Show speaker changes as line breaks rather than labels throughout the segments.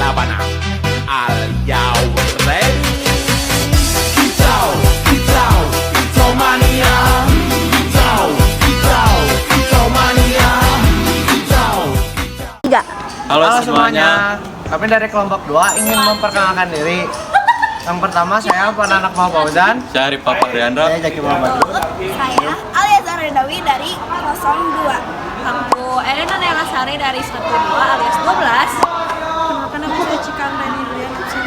Sabana. Are you ready? Kicau, kicau, kicau mania. Kicau, kicau, kicau mania. Kicau, kicau.
Halo semuanya. Kami dari kelompok 2 ingin memperkenalkan diri. Yang pertama saya Pananak Fauzan.
Saya Arif Papa Riandra.
Saya Jaki Muhammad.
Saya Aliazar Redawi dari 02.
Aku Elena Nelasari dari 12 alias 12. Kenapa nama saya Cikang Reni Duyan absen.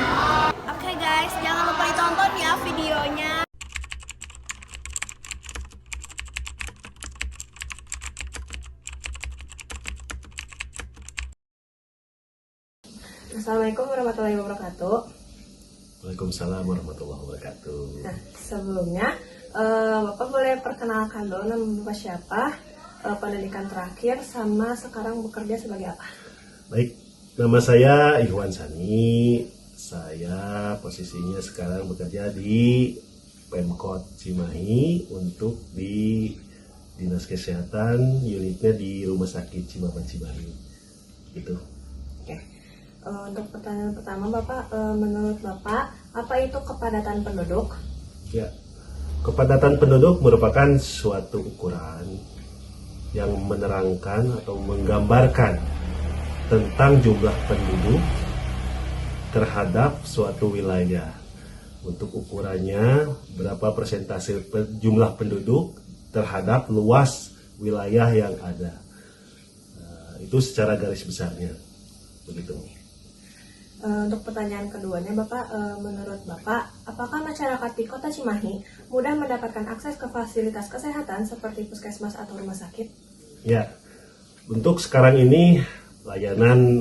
Oke guys, jangan lupa ditonton ya videonya.
Assalamualaikum warahmatullahi wabarakatuh.
Waalaikumsalam warahmatullahi wabarakatuh.
Nah, sebelumnya Bapak boleh perkenalkan dulu nama Bapak siapa, pendidikan terakhir, sama sekarang bekerja sebagai apa?
Baik, nama saya Ikhwan Sani. Saya posisinya sekarang bekerja di Pemkot Cimahi untuk di Dinas Kesehatan, unitnya di Rumah Sakit Cimaban Cimahi. Gitu.
Oke. Untuk pertanyaan pertama Bapak, menurut Bapak apa itu kepadatan penduduk?
Ya, kepadatan penduduk merupakan suatu ukuran yang menerangkan atau menggambarkan tentang jumlah penduduk terhadap suatu wilayah. Untuk ukurannya berapa persentase jumlah penduduk terhadap luas wilayah yang ada. Itu secara garis besarnya. Begitu.
Untuk pertanyaan keduanya Bapak, menurut Bapak, apakah masyarakat di Kota Cimahi mudah mendapatkan akses ke fasilitas kesehatan seperti puskesmas atau rumah sakit?
Ya, untuk sekarang ini layanan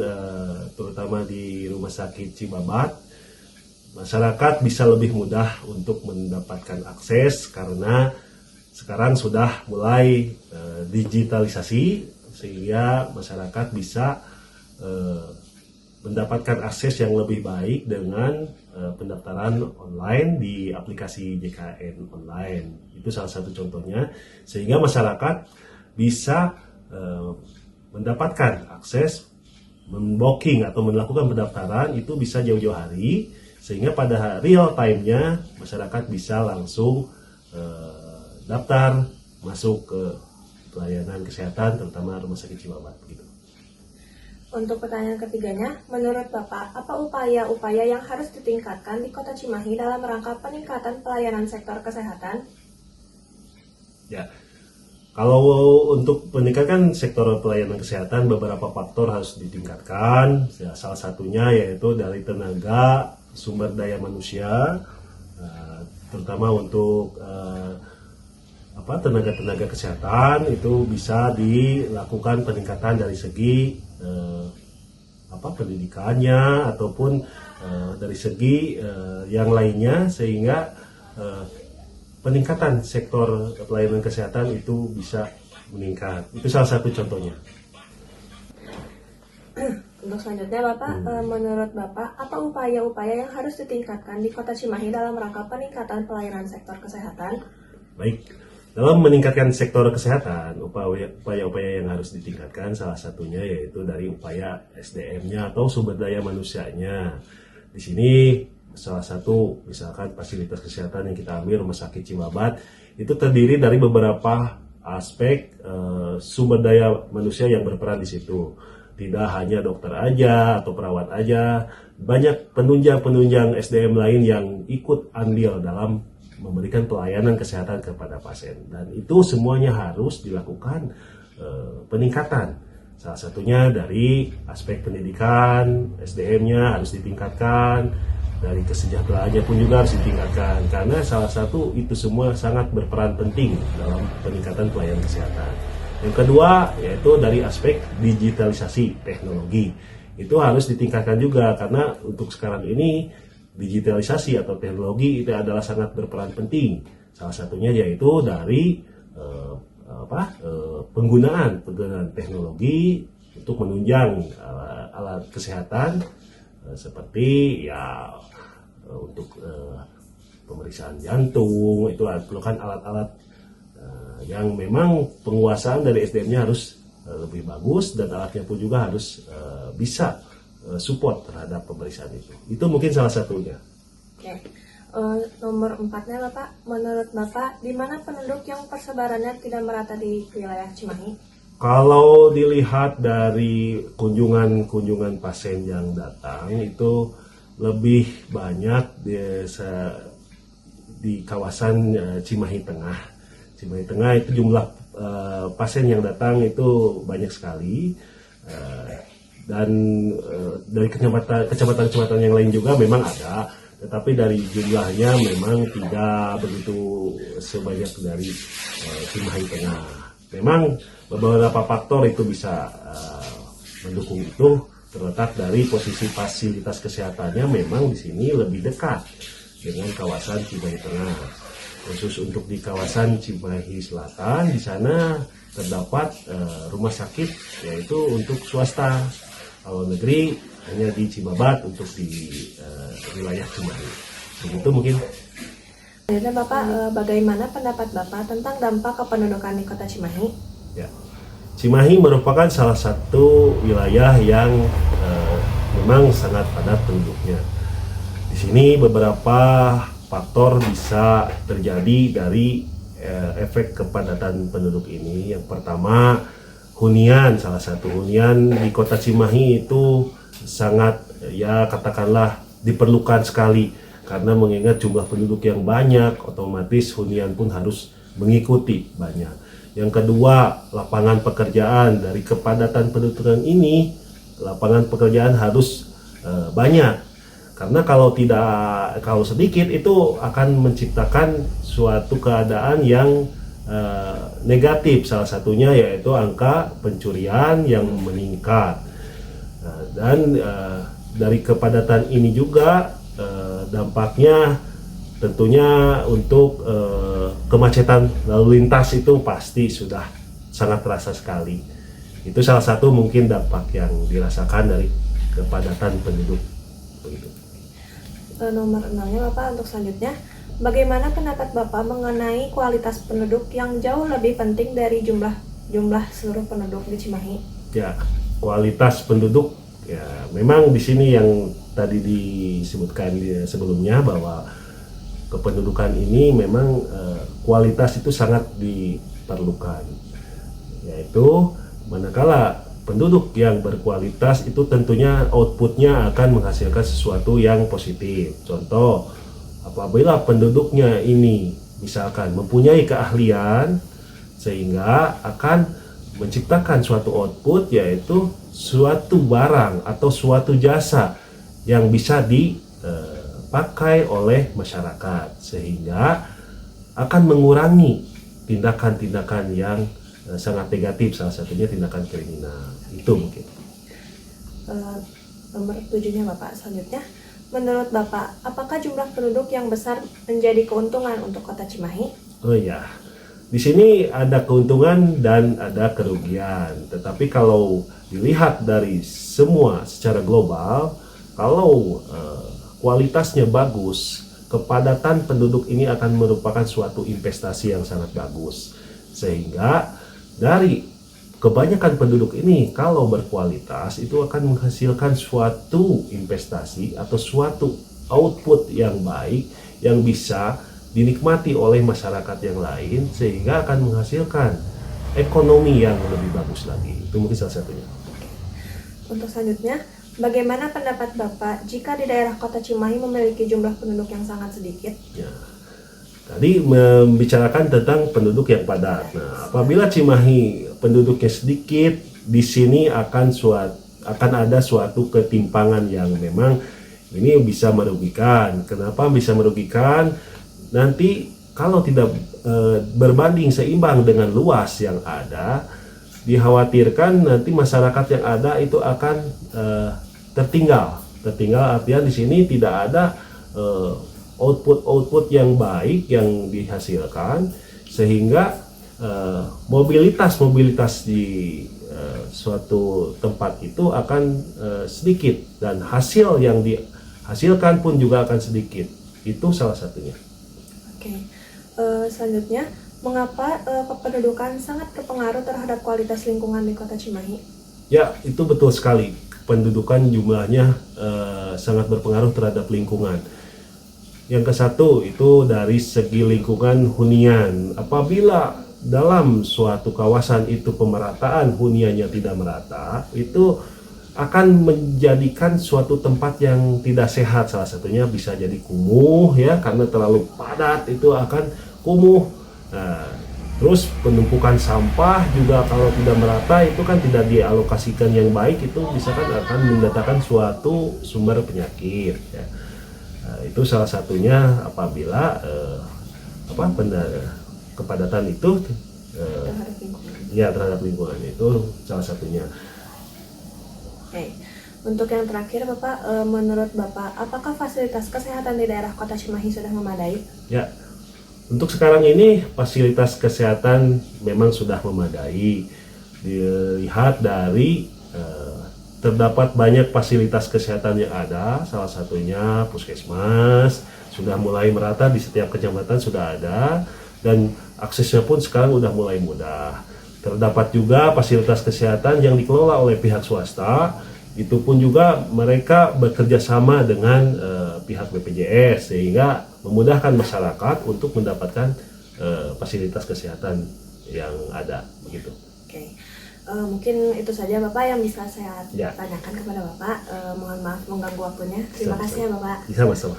terutama di Rumah Sakit Cibabat, masyarakat bisa lebih mudah untuk mendapatkan akses karena sekarang sudah mulai digitalisasi sehingga masyarakat bisa mendapatkan akses yang lebih baik dengan pendaftaran online di aplikasi JKN online. Itu salah satu contohnya, sehingga masyarakat bisa mendapatkan akses membooking atau melakukan pendaftaran itu bisa jauh-jauh hari, sehingga pada real time-nya masyarakat bisa langsung daftar masuk ke pelayanan kesehatan terutama Rumah Sakit Cibabat gitu.
Untuk pertanyaan ketiganya, menurut Bapak, apa upaya-upaya yang harus ditingkatkan di Kota Cimahi dalam rangka peningkatan pelayanan sektor kesehatan?
Ya, kalau untuk meningkatkan sektor pelayanan kesehatan, beberapa faktor harus ditingkatkan. Ya, salah satunya yaitu dari tenaga sumber daya manusia, terutama untuk tenaga-tenaga kesehatan itu bisa dilakukan peningkatan dari segi pendidikannya ataupun dari segi yang lainnya, sehingga peningkatan sektor pelayanan kesehatan itu bisa meningkat. Itu salah satu contohnya.
Untuk selanjutnya Bapak, menurut Bapak, apa upaya-upaya yang harus ditingkatkan di Kota Cimahi dalam rangka peningkatan pelayanan sektor kesehatan?
Baik, dalam meningkatkan sektor kesehatan, upaya-upaya yang harus ditingkatkan salah satunya yaitu dari upaya SDM-nya atau sumber daya manusianya. Di sini salah satu misalkan fasilitas kesehatan yang kita ambil Rumah Sakit Cibabat itu terdiri dari beberapa aspek sumber daya manusia yang berperan di situ. Tidak hanya dokter aja atau perawat aja, banyak penunjang-penunjang SDM lain yang ikut andil dalam memberikan pelayanan kesehatan kepada pasien, dan itu semuanya harus dilakukan peningkatan. Salah satunya dari aspek pendidikan, SDM-nya harus ditingkatkan, dari kesejahteraannya pun juga harus ditingkatkan, karena salah satu itu semua sangat berperan penting dalam peningkatan pelayanan kesehatan. Yang kedua yaitu dari aspek digitalisasi teknologi, itu harus ditingkatkan juga karena untuk sekarang ini digitalisasi atau teknologi itu adalah sangat berperan penting. Salah satunya yaitu dari penggunaan teknologi untuk menunjang alat kesehatan seperti untuk pemeriksaan jantung, itu perlukan alat-alat yang memang penguasaan dari SDM-nya harus lebih bagus, dan alatnya pun juga harus bisa support terhadap pemeriksaan itu. Itu mungkin salah satunya.
Oke. Nomor 4-nya Bapak, menurut Bapak di mana penduduk yang persebarannya tidak merata di wilayah Cimahi?
Kalau dilihat dari kunjungan pasien yang datang itu lebih banyak di kawasan Cimahi Tengah. Cimahi Tengah itu jumlah pasien yang datang itu banyak sekali, dan dari kecamatan-kecamatan yang lain juga memang ada. Tetapi dari jumlahnya memang tidak begitu sebanyak dari Cimahi Tengah. Memang beberapa faktor itu bisa mendukung itu, terletak dari posisi fasilitas kesehatannya memang di sini lebih dekat dengan kawasan Cimahi Tengah. Khusus untuk di kawasan Cimahi Selatan, di sana terdapat rumah sakit yaitu untuk swasta. Kalau negeri hanya di Cimabat untuk di wilayah Cimahi. Begitu mungkin.
Selanjutnya Bapak, bagaimana pendapat Bapak tentang dampak kependudukan di kota Cimahi?
Ya, Cimahi merupakan salah satu wilayah yang memang sangat padat penduduknya. Di sini beberapa faktor bisa terjadi dari efek kepadatan penduduk ini. Yang pertama, hunian. Salah satu hunian di kota Cimahi itu sangat, ya katakanlah, diperlukan sekali, karena mengingat jumlah penduduk yang banyak, otomatis hunian pun harus mengikuti banyak. Yang kedua, lapangan pekerjaan. Dari kepadatan penduduk ini, lapangan pekerjaan harus banyak, karena kalau sedikit itu akan menciptakan suatu keadaan yang negatif. Salah satunya yaitu angka pencurian yang meningkat. Dan dari kepadatan ini juga dampaknya tentunya untuk kemacetan lalu lintas itu pasti sudah sangat terasa sekali. Itu salah satu mungkin dampak yang dirasakan dari kepadatan penduduk. Begitu.
Nomor 6-nya Bapak, untuk selanjutnya, bagaimana pendapat Bapak mengenai kualitas penduduk yang jauh lebih penting dari jumlah seluruh penduduk di Cimahi?
Ya, kualitas penduduk. Ya, memang di sini yang tadi disebutkan sebelumnya bahwa kependudukan ini memang kualitas itu sangat diperlukan. Yaitu manakala penduduk yang berkualitas itu tentunya outputnya akan menghasilkan sesuatu yang positif. Contoh, apabila penduduknya ini misalkan mempunyai keahlian sehingga akan menciptakan suatu output, yaitu suatu barang atau suatu jasa yang bisa dipakai oleh masyarakat, sehingga akan mengurangi tindakan-tindakan yang sangat negatif, salah satunya tindakan kriminal. Itu mungkin.
Nomor 7-nya Bapak, selanjutnya, menurut Bapak, apakah jumlah penduduk yang besar menjadi keuntungan untuk kota Cimahi?
Oh ya, di sini ada keuntungan dan ada kerugian. Tetapi kalau dilihat dari semua secara global, kalau kualitasnya bagus, kepadatan penduduk ini akan merupakan suatu investasi yang sangat bagus. Sehingga dari kebanyakan penduduk ini, kalau berkualitas, itu akan menghasilkan suatu investasi atau suatu output yang baik yang bisa dinikmati oleh masyarakat yang lain, sehingga akan menghasilkan ekonomi yang lebih bagus lagi. Itu mungkin salah satunya.
Untuk selanjutnya, bagaimana pendapat Bapak jika di daerah kota Cimahi memiliki jumlah penduduk yang sangat sedikit?
Ya, tadi membicarakan tentang penduduk yang padat. Nah, apabila Cimahi penduduknya sedikit, di sini akan ada suatu ketimpangan yang memang ini bisa merugikan. Kenapa bisa merugikan? Nanti kalau tidak berbanding seimbang dengan luas yang ada, dikhawatirkan nanti masyarakat yang ada itu akan tertinggal. Tertinggal artinya di sini tidak ada output yang baik yang dihasilkan, sehingga mobilitas di suatu tempat itu akan sedikit, dan hasil yang dihasilkan pun juga akan sedikit. Itu salah satunya.
Oke. Selanjutnya, mengapa kependudukan sangat berpengaruh terhadap kualitas lingkungan di kota Cimahi?
Ya, itu betul sekali. pendudukan jumlahnya sangat berpengaruh terhadap lingkungan. Yang ke satu itu dari segi lingkungan hunian. Apabila dalam suatu kawasan itu pemerataan huniannya tidak merata, itu akan menjadikan suatu tempat yang tidak sehat. Salah satunya bisa jadi kumuh ya, karena terlalu padat itu akan kumuh. Nah, terus penumpukan sampah juga kalau tidak merata itu kan tidak dialokasikan yang baik, itu bisa kan akan mendatangkan suatu sumber penyakit ya. Nah, itu salah satunya apabila kepadatan itu terhadap lingkungan itu salah satunya.
Oke. Untuk yang terakhir Bapak, menurut Bapak, apakah fasilitas kesehatan di daerah Kota Cimahi sudah memadai?
Ya, untuk sekarang ini fasilitas kesehatan memang sudah memadai. Dilihat dari terdapat banyak fasilitas kesehatan yang ada, salah satunya puskesmas sudah mulai merata di setiap kecamatan sudah ada, dan aksesnya pun sekarang sudah mulai mudah. Terdapat juga fasilitas kesehatan yang dikelola oleh pihak swasta, itu pun juga mereka bekerja sama dengan pihak BPJS sehingga memudahkan masyarakat untuk mendapatkan fasilitas kesehatan yang ada begitu.
Oke. Mungkin itu saja Bapak yang bisa saya
Ya.
tanyakan kepada Bapak. Mohon maaf mengganggu waktunya. Terima kasih ya Bapak.
Sama-sama.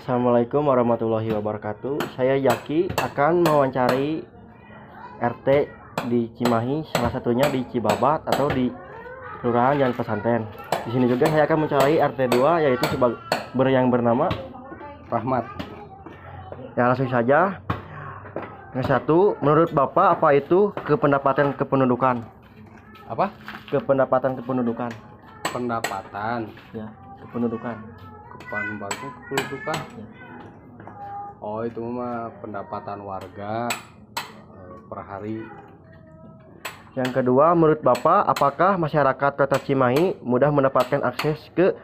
Assalamualaikum warahmatullahi wabarakatuh. Saya Yaki akan mewawancari RT di Cimahi, salah satunya di Cibabat atau di Kelurahan Jalan Pesantren. Di sini juga saya akan mencari RT 2 yaitu yang bernama Rahmat. Ya, langsung saja. Yang satu, menurut Bapak apa itu kependapatan kependudukan?
Apa?
Kependapatan kependudukan.
Pendapatan.
Ya, kependudukan.
Kependudukan. Oh, itu mah pendapatan warga per hari.
Yang kedua, menurut Bapak, apakah masyarakat Kota Cimahi mudah mendapatkan akses ke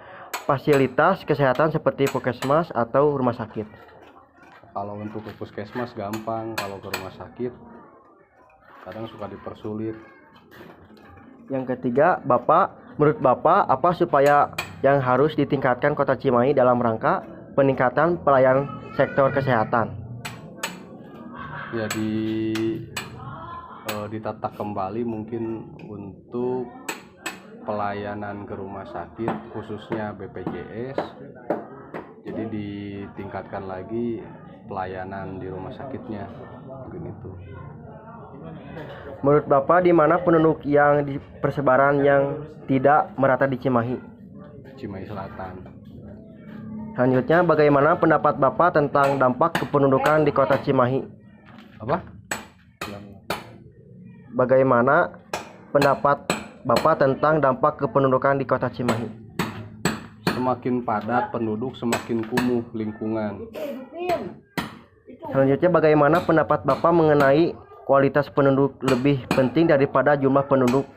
fasilitas kesehatan seperti puskesmas atau rumah sakit?
Kalau untuk ke puskesmas gampang, kalau ke rumah sakit kadang suka dipersulit.
Yang ketiga, menurut Bapak, apa supaya yang harus ditingkatkan Kota Cimahi dalam rangka peningkatan pelayanan sektor kesehatan?
Ya, ditata kembali mungkin untuk pelayanan ke rumah sakit khususnya BPJS, jadi ditingkatkan lagi pelayanan di rumah sakitnya, mungkin itu.
Menurut Bapak, di mana penduduk yang di persebaran yang tidak merata di Cimahi?
Cimahi Selatan.
Selanjutnya, bagaimana pendapat Bapak tentang dampak kependudukan di Kota Cimahi?
Apa?
Bagaimana pendapat Bapak tentang dampak kependudukan di Kota Cimahi?
Semakin padat penduduk, semakin kumuh lingkungan.
Selanjutnya, bagaimana pendapat Bapak mengenai kualitas penduduk lebih penting daripada jumlah penduduk?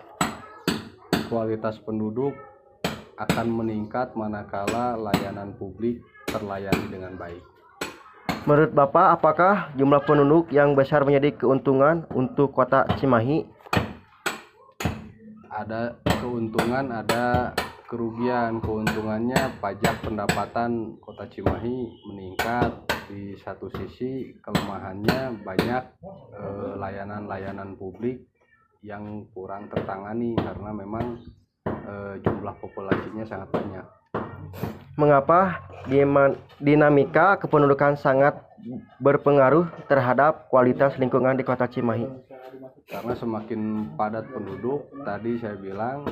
Kualitas penduduk akan meningkat manakala layanan publik terlayani dengan baik.
Menurut Bapak, apakah jumlah penduduk yang besar menjadi keuntungan untuk Kota Cimahi?
Ada keuntungan, ada kerugian. Keuntungannya pajak pendapatan Kota Cimahi meningkat. Di satu sisi kelemahannya banyak layanan-layanan publik yang kurang tertangani karena memang jumlah populasinya sangat banyak.
Mengapa dinamika kependudukan sangat berpengaruh terhadap kualitas lingkungan di Kota Cimahi?
Karena semakin padat penduduk, tadi saya bilang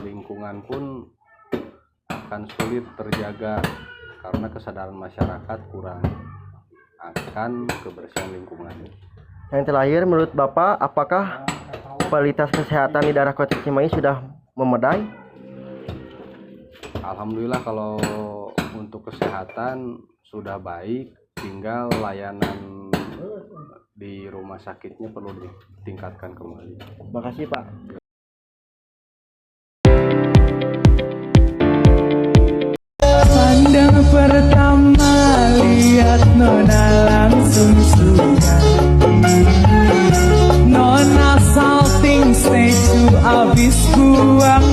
lingkungan pun akan sulit terjaga karena kesadaran masyarakat kurang akan kebersihan lingkungan.
Yang terakhir, menurut Bapak, apakah kualitas kesehatan di daerah Kota Cimahi sudah memadai?
Alhamdulillah kalau untuk kesehatan sudah baik, tinggal layanan di rumah sakitnya perlu ditingkatkan kembali.
Terima kasih, Pak.
Pandang pertama lihat lihat Nona langsung suka. Nona salting stay to abis buang